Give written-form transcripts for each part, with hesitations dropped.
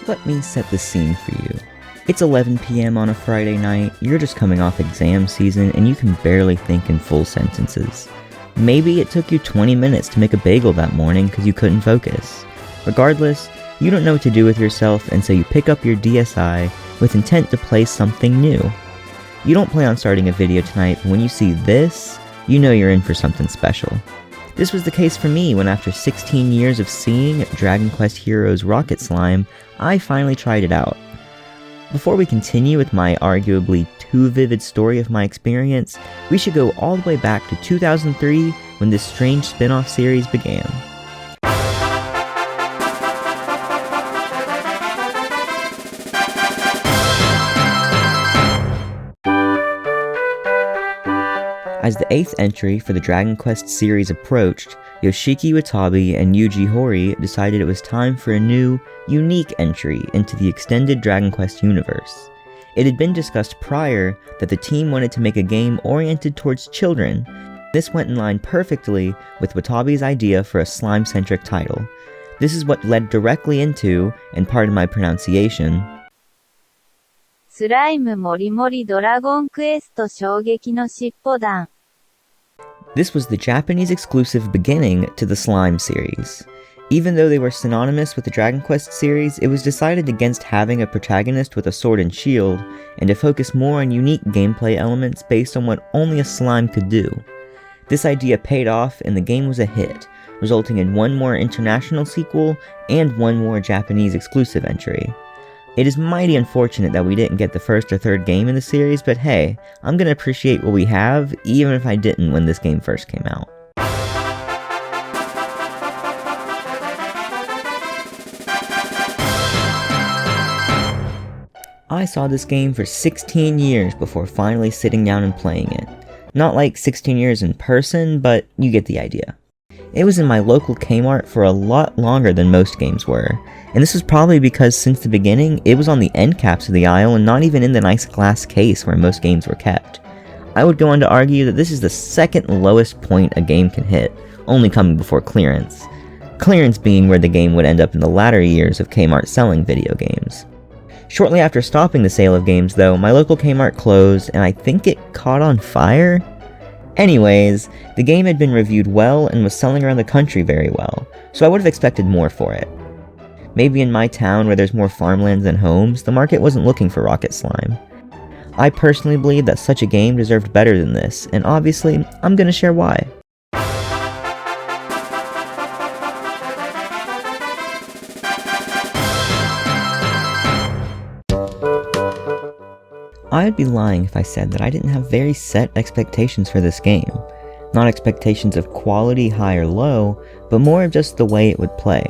Let me set the scene for you. It's 11 p.m. on a Friday night, you're just coming off exam season, and you can barely think in full sentences. Maybe it took you 20 minutes to make a bagel that morning because you couldn't focus. Regardless, you don't know what to do with yourself, and so you pick up your DSi with intent to play something new. You don't plan on starting a video tonight, but when you see this, you know you're in for something special. This was the case for me when after 16 years of seeing Dragon Quest Heroes Rocket Slime, I finally tried it out. Before we continue with my arguably too vivid story of my experience, we should go all the way back to 2003 when this strange spin-off series began. As the 8th entry for the Dragon Quest series approached, Yoshiki Watabe and Yuji Horii decided it was time for a new, unique entry into the extended Dragon Quest universe. It had been discussed prior that the team wanted to make a game oriented towards children. This went in line perfectly with Watabe's idea for a slime-centric title. This is what led directly into, and pardon my pronunciation, Slime もりもりドラゴンクエスト衝撃の尻尾弾. This was the Japanese exclusive beginning to the Slime series. Even though they were synonymous with the Dragon Quest series, it was decided against having a protagonist with a sword and shield, and to focus more on unique gameplay elements based on what only a slime could do. This idea paid off, and the game was a hit, resulting in one more international sequel and one more Japanese exclusive entry. It is mighty unfortunate that we didn't get the first or third game in the series, but hey, I'm gonna appreciate what we have, even if I didn't when this game first came out. I saw this game for 16 years before finally sitting down and playing it. Not like 16 years in person, but you get the idea. It was in my local Kmart for a lot longer than most games were, and this was probably because since the beginning, it was on the end caps of the aisle and not even in the nice glass case where most games were kept. I would go on to argue that this is the second lowest point a game can hit, only coming before clearance. Clearance being where the game would end up in the latter years of Kmart selling video games. Shortly after stopping the sale of games though, my local Kmart closed and I think it caught on fire? Anyways, the game had been reviewed well and was selling around the country very well, so I would have expected more for it. Maybe in my town where there's more farmlands than homes, the market wasn't looking for Rocket Slime. I personally believe that such a game deserved better than this, and obviously, I'm gonna share why. I'd be lying if I said that I didn't have very set expectations for this game. Not expectations of quality, high or low, but more of just the way it would play.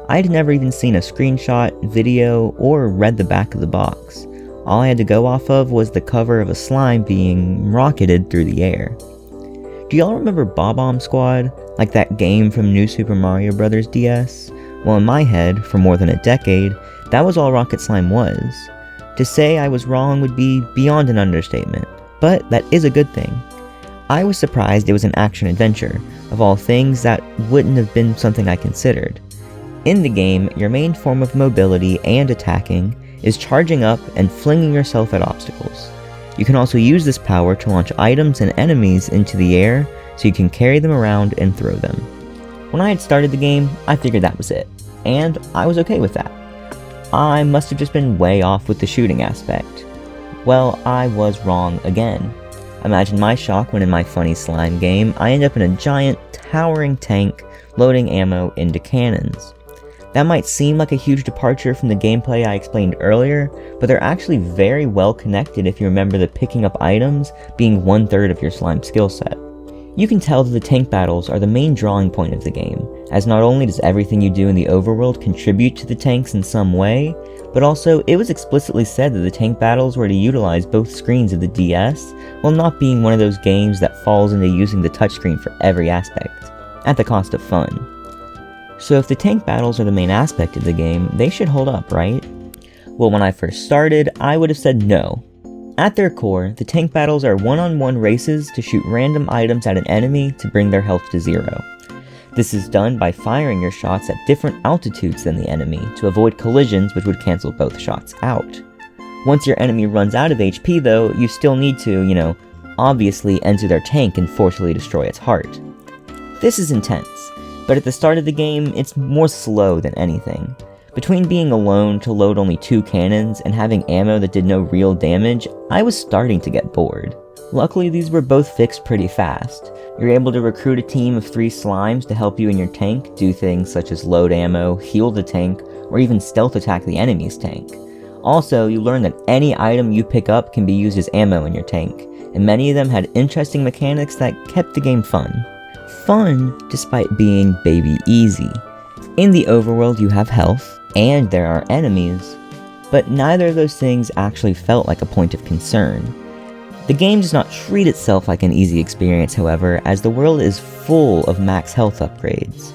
I'd never even seen a screenshot, video, or read the back of the box. All I had to go off of was the cover of a slime being rocketed through the air. Do y'all remember Bob-omb Squad? Like that game from New Super Mario Bros. DS? Well, in my head, for more than a decade, that was all Rocket Slime was. To say I was wrong would be beyond an understatement, but that is a good thing. I was surprised it was an action-adventure. Of all things, that wouldn't have been something I considered. In the game, your main form of mobility and attacking is charging up and flinging yourself at obstacles. You can also use this power to launch items and enemies into the air so you can carry them around and throw them. When I had started the game, I figured that was it, and I was okay with that. I must have just been way off with the shooting aspect. Well, I was wrong again. Imagine my shock when in my funny slime game, I end up in a giant, towering tank loading ammo into cannons. That might seem like a huge departure from the gameplay I explained earlier, but they're actually very well connected if you remember the picking up items being 1/3 of your slime skill set. You can tell that the tank battles are the main drawing point of the game, as not only does everything you do in the overworld contribute to the tanks in some way, but also it was explicitly said that the tank battles were to utilize both screens of the DS, while not being one of those games that falls into using the touchscreen for every aspect, at the cost of fun. So if the tank battles are the main aspect of the game, they should hold up, right? Well, when I first started, I would have said no. At their core, the tank battles are one-on-one races to shoot random items at an enemy to bring their health to 0. This is done by firing your shots at different altitudes than the enemy to avoid collisions which would cancel both shots out. Once your enemy runs out of HP though, you still need to, obviously enter their tank and forcefully destroy its heart. This is intense, but at the start of the game, it's more slow than anything. Between being alone to load only 2 cannons and having ammo that did no real damage, I was starting to get bored. Luckily, these were both fixed pretty fast. You're able to recruit a team of 3 slimes to help you in your tank, do things such as load ammo, heal the tank, or even stealth attack the enemy's tank. Also, you learn that any item you pick up can be used as ammo in your tank, and many of them had interesting mechanics that kept the game fun. Fun despite being baby easy. In the overworld you have health, and there are enemies, but neither of those things actually felt like a point of concern. The game does not treat itself like an easy experience, however, as the world is full of max health upgrades.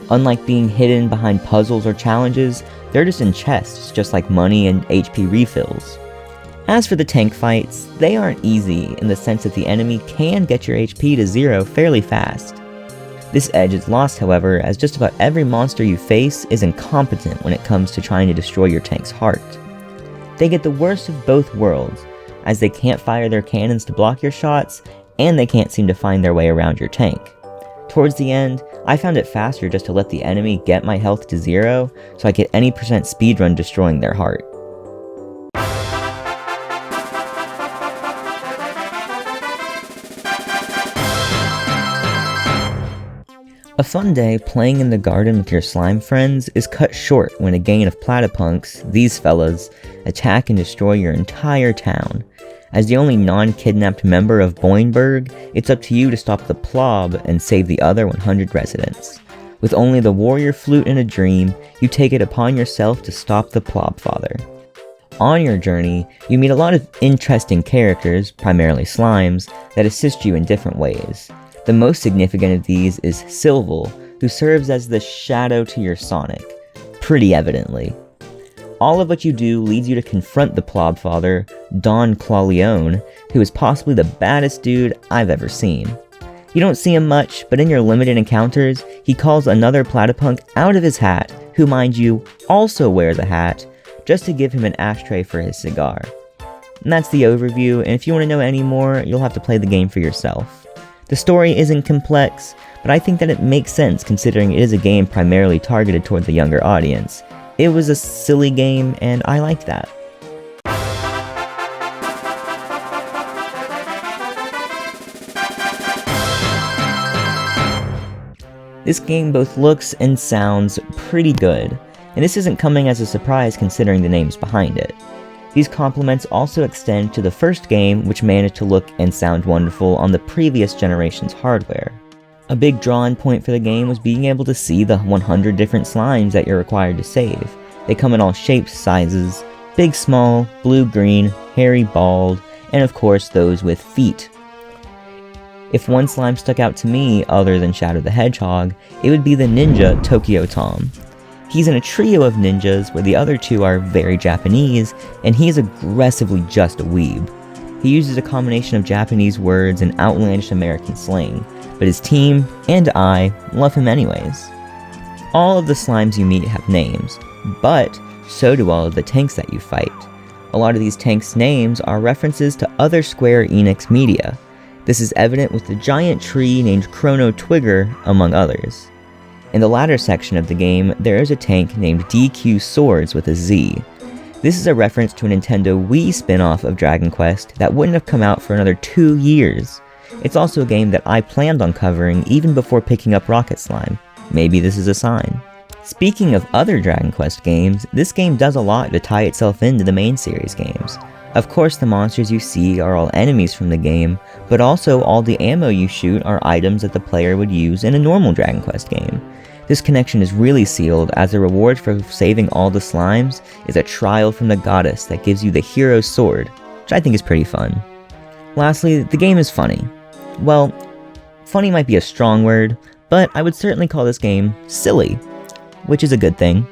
Unlike being hidden behind puzzles or challenges, they're just in chests, just like money and HP refills. As for the tank fights, they aren't easy in the sense that the enemy can get your HP to 0 fairly fast. This edge is lost, however, as just about every monster you face is incompetent when it comes to trying to destroy your tank's heart. They get the worst of both worlds, as they can't fire their cannons to block your shots, and they can't seem to find their way around your tank. Towards the end, I found it faster just to let the enemy get my health to 0, so I get any percent speedrun destroying their heart. A fun day playing in the garden with your slime friends is cut short when a gang of platypunks, these fellas, attack and destroy your entire town. As the only non-kidnapped member of Boinberg, it's up to you to stop the plob and save the other 100 residents. With only the warrior flute in a dream, you take it upon yourself to stop the plob father. On your journey, you meet a lot of interesting characters, primarily slimes, that assist you in different ways. The most significant of these is Silval, who serves as the shadow to your Sonic, pretty evidently. All of what you do leads you to confront the plob father, Don Clawleone, who is possibly the baddest dude I've ever seen. You don't see him much, but in your limited encounters, he calls another platypunk out of his hat, who mind you, also wears a hat, just to give him an ashtray for his cigar. And that's the overview, and if you want to know any more, you'll have to play the game for yourself. The story isn't complex, but I think that it makes sense considering it is a game primarily targeted towards a younger audience. It was a silly game, and I liked that. This game both looks and sounds pretty good, and this isn't coming as a surprise considering the names behind it. These compliments also extend to the first game, which managed to look and sound wonderful on the previous generation's hardware. A big drawing point for the game was being able to see the 100 different slimes that you're required to save. They come in all shapes, sizes, big, small, blue, green, hairy, bald, and of course those with feet. If one slime stuck out to me other than Shadow the Hedgehog, it would be the ninja Tokyo Tom. He's in a trio of ninjas where the other 2 are very Japanese, and he is aggressively just a weeb. He uses a combination of Japanese words and outlandish American slang, but his team, and I, love him anyways. All of the slimes you meet have names, but so do all of the tanks that you fight. A lot of these tanks' names are references to other Square Enix media. This is evident with the giant tree named Chrono Twigger, among others. In the latter section of the game, there is a tank named DQ Swords with a Z. This is a reference to a Nintendo Wii spin-off of Dragon Quest that wouldn't have come out for another 2 years. It's also a game that I planned on covering even before picking up Rocket Slime. Maybe this is a sign. Speaking of other Dragon Quest games, this game does a lot to tie itself into the main series games. Of course, the monsters you see are all enemies from the game, but also all the ammo you shoot are items that the player would use in a normal Dragon Quest game. This connection is really sealed, as the reward for saving all the slimes is a trial from the goddess that gives you the hero's sword, which I think is pretty fun. Lastly, the game is funny. Well, funny might be a strong word, but I would certainly call this game silly, which is a good thing.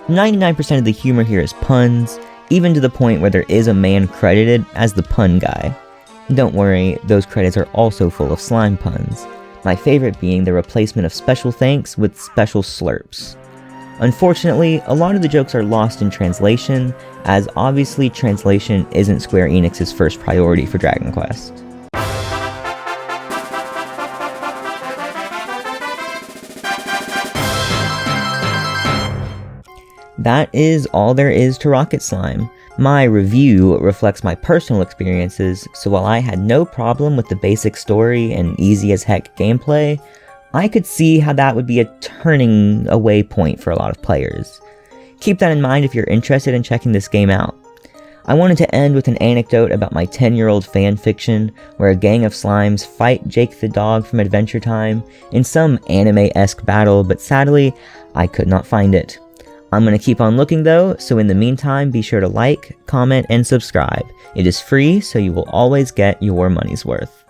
99% of the humor here is puns, even to the point where there is a man credited as the pun guy. Don't worry, those credits are also full of slime puns. my favorite being the replacement of special thanks with special slurps. Unfortunately, a lot of the jokes are lost in translation, as obviously translation isn't Square Enix's first priority for Dragon Quest. That is all there is to Rocket Slime. My review reflects my personal experiences, so while I had no problem with the basic story and easy as heck gameplay, I could see how that would be a turning away point for a lot of players. Keep that in mind if you're interested in checking this game out. I wanted to end with an anecdote about my 10-year-old fanfiction where a gang of slimes fight Jake the dog from Adventure Time in some anime-esque battle, but sadly, I could not find it. I'm going to keep on looking though, so in the meantime, be sure to like, comment, and subscribe. It is free, so you will always get your money's worth.